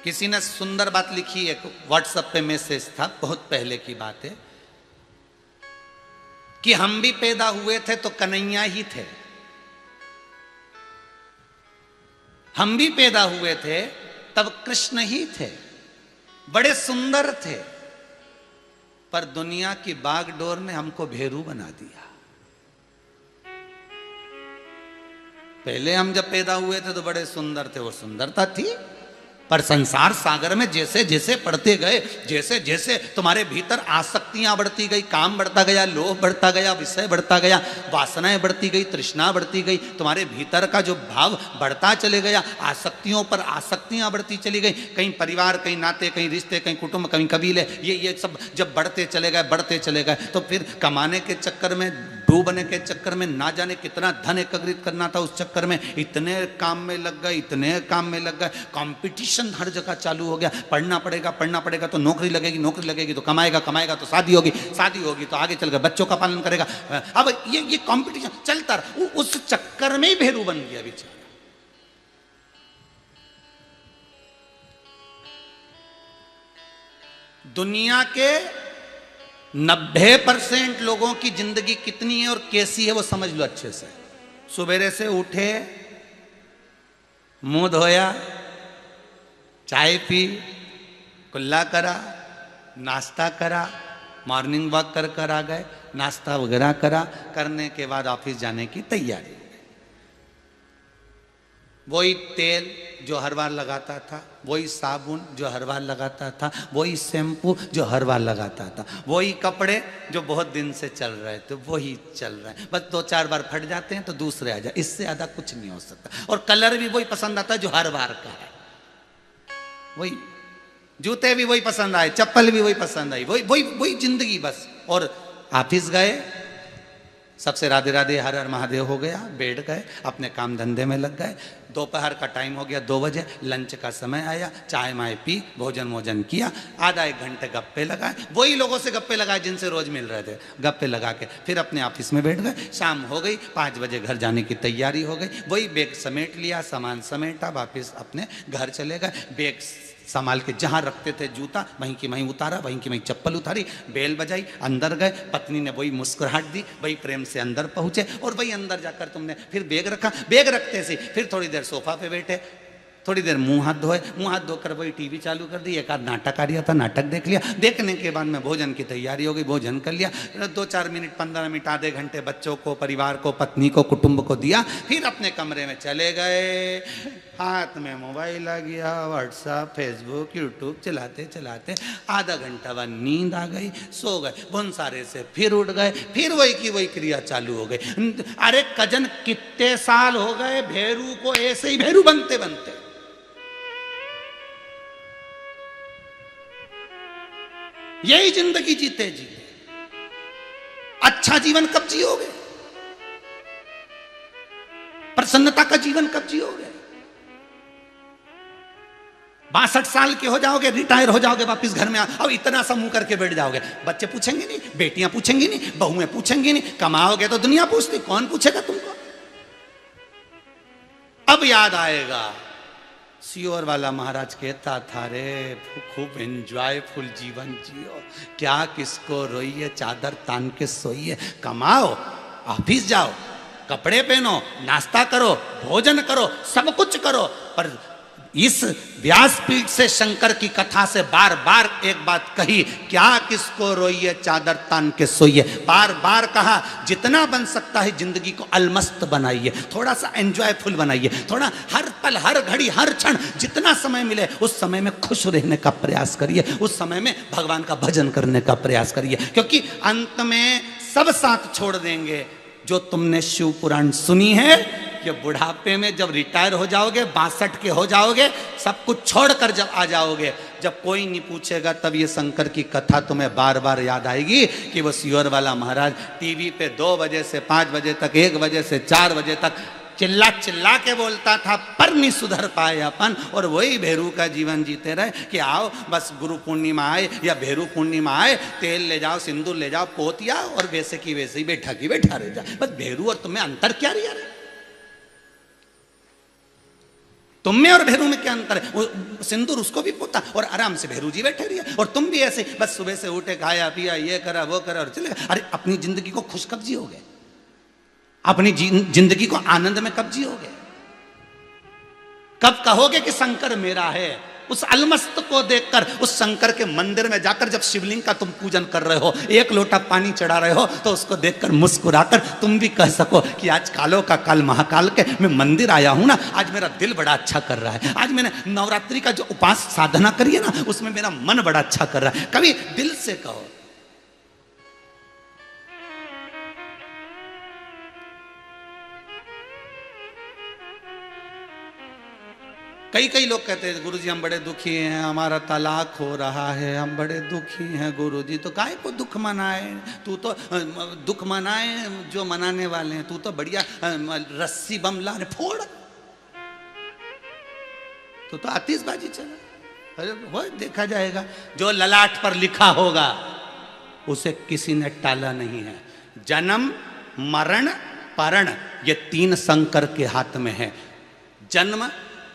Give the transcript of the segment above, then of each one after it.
किसी ने सुंदर बात लिखी, एक व्हाट्सएप पे मैसेज था, बहुत पहले की बात है, कि हम भी पैदा हुए थे तो कन्हैया ही थे, हम भी पैदा हुए थे तब कृष्ण ही थे, बड़े सुंदर थे, पर दुनिया की बागडोर ने हमको भेरू बना दिया। पहले हम जब पैदा हुए थे तो बड़े सुंदर थे, वो सुंदरता थी, पर संसार सागर में जैसे जैसे पढ़ते गए, जैसे जैसे तुम्हारे भीतर आसक्तियां बढ़ती गई, काम बढ़ता गया, लोभ बढ़ता गया, विषय बढ़ता गया, वासनाएं बढ़ती गई, तृष्णा बढ़ती गई, तुम्हारे भीतर का जो भाव बढ़ता चले गया, आसक्तियों पर आसक्तियां बढ़ती चली गई, कहीं परिवार, कहीं नाते, कहीं रिश्ते, कहीं कुटुंब, कहीं कबीले, ये सब जब बढ़ते चले गए, तो फिर कमाने के चक्कर में, डूबने के चक्कर में, ना जाने कितना धन एकत्रित करना था, उस चक्कर में इतने काम में लग गए, कंपटीशन हर जगह चालू हो गया, पढ़ना पड़ेगा तो नौकरी लगेगी तो कमाएगा तो शादी होगी तो आगे चल गए बच्चों का पालन करेगा। अब ये कंपटीशन चलता रहा, उस चक्कर में ही भेरू बन गया बेचारा। दुनिया के 90% लोगों की जिंदगी कितनी है और कैसी है वो समझ लो अच्छे से। सुबेरे से उठे, मुंह धोया, चाय पी, कुल्ला करा, नाश्ता करा, मॉर्निंग वॉक कर आ गए, नाश्ता वगैरह करने के बाद ऑफिस जाने की तैयारी। वही तेल जो हर बार लगाता था, वही साबुन जो हर बार लगाता था, वही शैम्पू जो हर बार लगाता था, वही कपड़े जो बहुत दिन से चल रहे थे वही चल रहे हैं, बस 2-4 बार फट जाते हैं तो दूसरे आ जाए, इससे ज़्यादा कुछ नहीं हो सकता। और कलर भी वही पसंद आता है जो हर बार का है, वही जूते भी वही पसंद आए, चप्पल भी वही पसंद आई, वही जिंदगी बस। और ऑफिस गए, सबसे राधे राधे हर हर महादेव हो गया, बैठ गए, अपने काम धंधे में लग गए। दोपहर का टाइम हो गया, 2 बजे, लंच का समय आया, चाय माय पी, भोजन किया, आधा 1 घंटे गप्पे लगाए, वही लोगों से गप्पे लगाए जिनसे रोज मिल रहे थे, गप्पे लगा के फिर अपने ऑफिस में बैठ गए। शाम हो गई, 5 बजे घर जाने की तैयारी हो गई, वही बैग समेट लिया, सामान समेटा, वापिस अपने घर चले गए। बैग संभाल के जहाँ रखते थे जूता, वहीं की वहीं उतारा, वहीं की वहीं चप्पल उतारी, बेल बजाई, अंदर गए, पत्नी ने वही मुस्कुराहट दी, वही प्रेम से अंदर पहुंचे, और वही अंदर जाकर तुमने फिर बैग रखा, बैग रखते से फिर थोड़ी देर सोफा पे बैठे, थोड़ी देर मुंह हाथ धोए, मुंह हाथ धोकर वही टीवी चालू कर दी, एक आध नाटक आ रहा था, नाटक देख लिया, देखने के बाद में भोजन की तैयारी हो गई, भोजन कर लिया, 2-4 मिनट, 15 मिनट, आधे घंटे बच्चों को, परिवार को, पत्नी को, कुटुंब को दिया, फिर अपने कमरे में चले गए, हाथ में मोबाइल आ गया, व्हाट्सएप, फेसबुक, यूट्यूब चलाते आधा घंटा बाद नींद आ गई, सो गए, भुनसारे से फिर उठ गए, फिर वही की वही क्रिया चालू हो गई। अरे कजन, कितने साल हो गए भेरू को ऐसे ही भेरू बनते बनते। यही जिंदगी जीते अच्छा जीवन कब जियोगे? प्रसन्नता का जीवन कब जियोगे? 62 साल के हो जाओगे, रिटायर हो जाओगे, वापिस घर में अब इतना सा मुंह करके बैठ जाओगे, बच्चे पूछेंगे नहीं, बेटियां पूछेंगी नहीं, बहुएं पूछेंगी नहीं, कमाओगे तो दुनिया पूछती, कौन पूछेगा तुमको? अब याद आएगा, सियोर वाला महाराज कहता था, रे खूब एंजॉयफुल जीवन जियो, क्या किसको रोइए, चादर तान के सोइए, कमाओ, ऑफिस जाओ, कपड़े पहनो, नाश्ता करो, भोजन करो, सब कुछ करो, पर इस व्यासपीठ से शंकर की कथा से बार बार एक बात कही, क्या किसको रोइए, चादर तान के सोइए, बार बार कहा, जितना बन सकता है जिंदगी को अलमस्त बनाइए, थोड़ा सा एंजॉयफुल बनाइए, थोड़ा हर पल, हर घड़ी, हर क्षण, जितना समय मिले उस समय में खुश रहने का प्रयास करिए, उस समय में भगवान का भजन करने का प्रयास करिए, क्योंकि अंत में सब साथ छोड़ देंगे। जो तुमने शिव पुराण सुनी है, कि बुढ़ापे में जब रिटायर हो जाओगे, 62 के हो जाओगे, सब कुछ छोड़कर जब आ जाओगे, जब कोई नहीं पूछेगा, तब ये शंकर की कथा तुम्हें बार बार याद आएगी कि वो सियोर वाला महाराज टीवी पे 2 बजे से 5 बजे तक, 1 बजे से 4 बजे तक चिल्ला चिल्ला के बोलता था, पर नहीं सुधर पाए अपन, और वही भेरू का जीवन जीते रहे कि आओ बस गुरु पूर्णिमा आए या भेरू पूर्णिमा आए, तेल ले जाओ, सिंदूर ले जाओ, पोतिया, और वैसे की वैसे ही बैठा की बैठा रह जाए, बस भेरू और तुम्हें अंतर क्या रहा? तुम में और भेरू में क्या अंतर है? वो सिंदूर उसको भी पोता और आराम से भेरू जी बैठे रहिए, और तुम भी ऐसे बस सुबह से उठे, खाया पिया, ये करा वो करा और चले गए। अरे अपनी जिंदगी को खुश कब जियोगे? अपनी जिंदगी को आनंद में कब जियोगे? कब कहोगे कि शंकर मेरा है? उस अलमस्त को देखकर, उस शंकर के मंदिर में जाकर जब शिवलिंग का तुम पूजन कर रहे हो, एक लोटा पानी चढ़ा रहे हो, तो उसको देखकर मुस्कुराकर तुम भी कह सको कि आज कालों का काल महाकाल के मैं मंदिर आया हूं ना, आज मेरा दिल बड़ा अच्छा कर रहा है। आज मैंने नवरात्रि का जो उपास साधना करी है ना, उसमें मेरा मन बड़ा अच्छा कर रहा है। कभी दिल से कहो। कई कई लोग कहते हैं गुरुजी हम बड़े दुखी हैं, हमारा तलाक हो रहा है, हम बड़े दुखी हैं गुरुजी। तो काहे को दुख मनाए? तू तो दुख मनाए जो मनाने वाले हैं, तू तो बढ़िया रस्सी बम ला फोड़, तो आतिशबाजी चला। अरे वो देखा जाएगा, जो ललाट पर लिखा होगा उसे किसी ने टाला नहीं है। जन्म मरण परण ये तीन शंकर के हाथ में है। जन्म,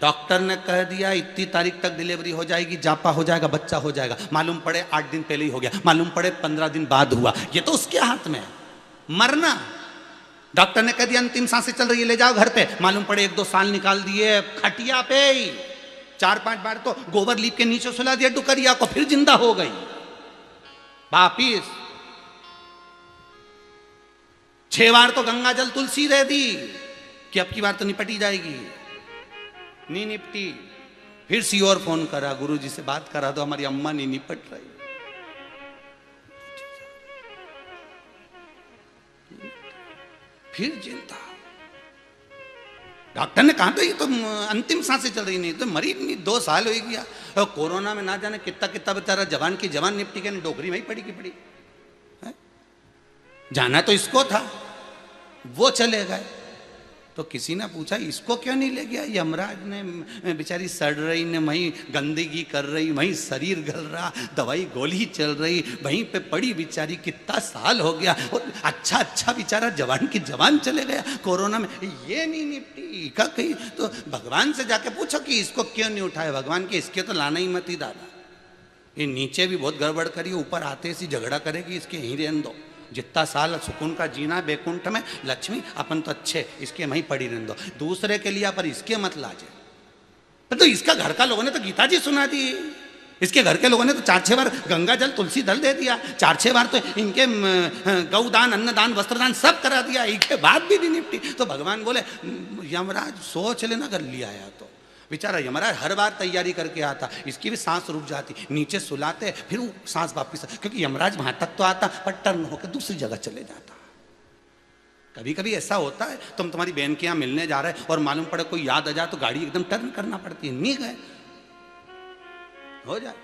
डॉक्टर ने कह दिया इतनी तारीख तक डिलीवरी हो जाएगी, जापा हो जाएगा, बच्चा हो जाएगा, मालूम पड़े 8 दिन पहले ही हो गया, मालूम पड़े 15 दिन बाद हुआ, ये तो उसके हाथ में है। मरना, डॉक्टर ने कह दिया अंतिम सांसें चल रही है, ले जाओ घर पे, मालूम पड़े 1-2 साल निकाल दिए खटिया पे ही, 4-5 बार तो गोबर लीप के नीचे सुला दिया डुकरिया को, फिर जिंदा हो गई वापिस। 6 बार तो गंगा जल तुलसी दे दी कि अब की बार तो निपटी जाएगी, नहीं निपटी। फिर सी और फोन करा, गुरुजी से बात करा दो, हमारी अम्मा नहीं निपट रही। फिर चिंता, डॉक्टर ने कहा तो ये तो अंतिम सांसें चल रही, नहीं तो मरी नहीं, 2 साल हो गया। और कोरोना में ना जाने कितना कितना बेचारा जवान की जवान निपटी के डोकरी में ही पड़ी की पड़ी है? जाना तो इसको था, वो चले गए। तो किसी ने पूछा इसको क्यों नहीं ले गया? यमराज ने, बेचारी सड़ रही ने, वहीं गंदगी कर रही, वहीं शरीर गल रहा, दवाई गोली चल रही, वहीं पे पड़ी बेचारी, कितना साल हो गया, और अच्छा अच्छा बेचारा जवान की जवान चले गया कोरोना में, ये नहीं निपटी का कहीं। तो भगवान से जाके पूछो कि इसको क्यों नहीं उठाया? भगवान के इसके तो लाना ही मत ही दादा, ये नीचे भी बहुत गड़बड़ करी, ऊपर आते सी झगड़ा करेगी, इसके यहीं रहने दो, जितना साल सुकून का जीना बैकुंठ में, लक्ष्मी अपन तो अच्छे, इसके वहीं पड़ी रहने दो, दूसरे के लिए पर इसके मत लाजे। तो इसका घर का लोगों ने तो गीता जी सुना दी, इसके घर के लोगों ने तो 4-6 बार गंगा जल तुलसी दल दे दिया, 4-6 बार तो इनके गौदान अन्नदान वस्त्रदान सब करा दिया, इनके बाद भी नहीं निपटी। तो भगवान बोले यमराज सोच लेना अगर लिया आया तो। बेचारा यमराज हर बार तैयारी करके आता, इसकी भी सांस रुक जाती, नीचे सुलाते, फिर वो सांस वापिस, क्योंकि यमराज वहां तक तो आता पर टर्न होकर दूसरी जगह चले जाता। कभी कभी ऐसा होता है, तुम तुम्हारी बहन के यहाँ मिलने जा रहे और मालूम पड़े कोई याद आ जाए तो गाड़ी एकदम टर्न करना पड़ती है, नहीं गए हो जाए।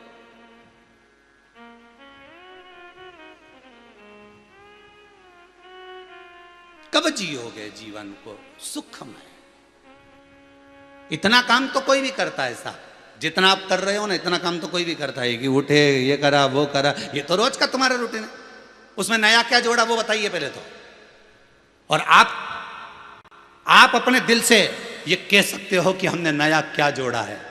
कब जियोगे जीवन को सुखमय? इतना काम तो कोई भी करता है साहब, जितना आप कर रहे हो ना, इतना काम तो कोई भी करता है कि उठे ये करा वो करा, ये तो रोज का तुम्हारा रूटीन है। उसमें नया क्या जोड़ा वो बताइए पहले तो। और आप अपने दिल से ये कह सकते हो कि हमने नया क्या जोड़ा है?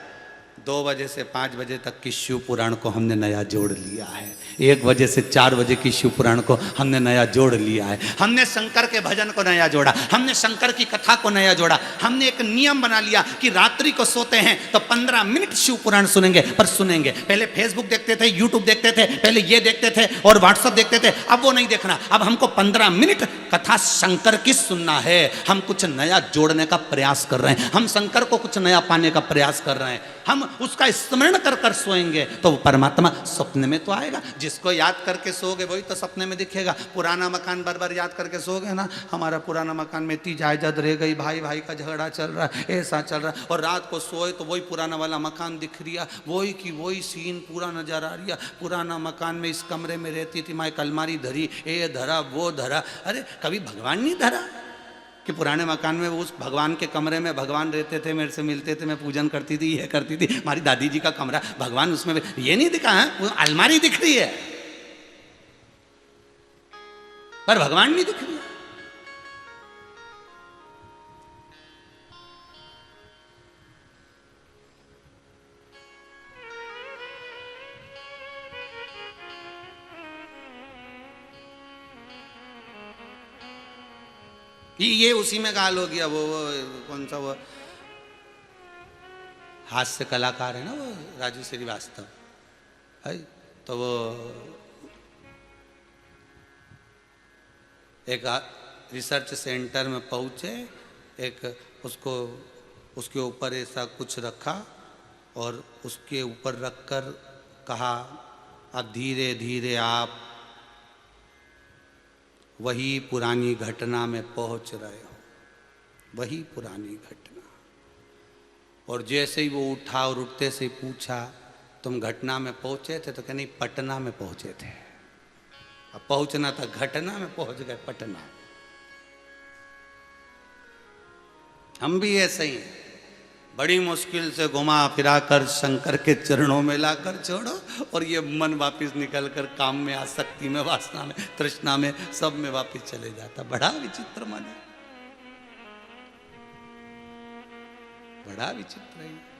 2 बजे से 5 बजे तक की शिव पुराण को हमने नया जोड़ लिया है, 1 बजे से 4 बजे की शिव पुराण को हमने नया जोड़ लिया है, हमने शंकर के भजन को नया जोड़ा, हमने शंकर की कथा को नया जोड़ा। हमने एक नियम बना लिया कि रात्रि को सोते हैं तो 15 मिनट शिव पुराण सुनेंगे, पर सुनेंगे। पहले फेसबुक देखते थे, यूट्यूब देखते थे, पहले ये देखते थे और व्हाट्सअप देखते थे, अब वो नहीं देखना। अब हमको 15 मिनट कथा शंकर की सुनना है। हम कुछ नया जोड़ने का प्रयास कर रहे हैं, हम शंकर को कुछ नया पाने का प्रयास कर रहे हैं। हम उसका स्मरण कर कर सोएंगे तो वो परमात्मा सपने में तो आएगा। जिसको याद करके सोओगे वही तो सपने में दिखेगा। पुराना मकान बार बार याद करके सोओगे ना, हमारा पुराना मकान में इतनी जायदाद रह गई, भाई भाई का झगड़ा चल रहा है, ऐसा चल रहा है, और रात को सोए तो वही पुराना वाला मकान दिख रिया, वही की वही सीन पूरा नजर आ रिया। पुराना मकान में इस कमरे में रहती थी मैं, अलमारी धरी, ये धरा वो धरा। अरे कभी भगवान नहीं धरा कि पुराने मकान में उस भगवान के कमरे में भगवान रहते थे, मेरे से मिलते थे, मैं पूजन करती थी, ये करती थी, हमारी दादी जी का कमरा भगवान उसमें, ये नहीं दिखा है, वो अलमारी दिख रही है पर भगवान नहीं दिख रही है। ये उसी में गाल हो गया। वो कौन सा वो हास्य कलाकार है ना, वो राजू श्रीवास्तव है, तो वो एक रिसर्च सेंटर में पहुंचे, एक उसको उसके ऊपर ऐसा कुछ रखा और उसके ऊपर रखकर कहा, अब धीरे धीरे आप वही पुरानी घटना में पहुंच रहे हो, वही पुरानी घटना। और जैसे ही वो उठा और उठते से पूछा, तुम घटना में पहुंचे थे? तो क्या नहीं, पटना में पहुंचे थे। अब पहुंचना था घटना में, पहुंच गए पटना। हम भी ऐसे ही हैं, बड़ी मुश्किल से घुमा फिरा कर शंकर के चरणों में लाकर छोड़ो, और ये मन वापस निकल कर काम में, आसक्ति में, वासना में, तृष्णा में, सब में वापस चले जाता। बड़ा विचित्र मन है, बड़ा विचित्र है।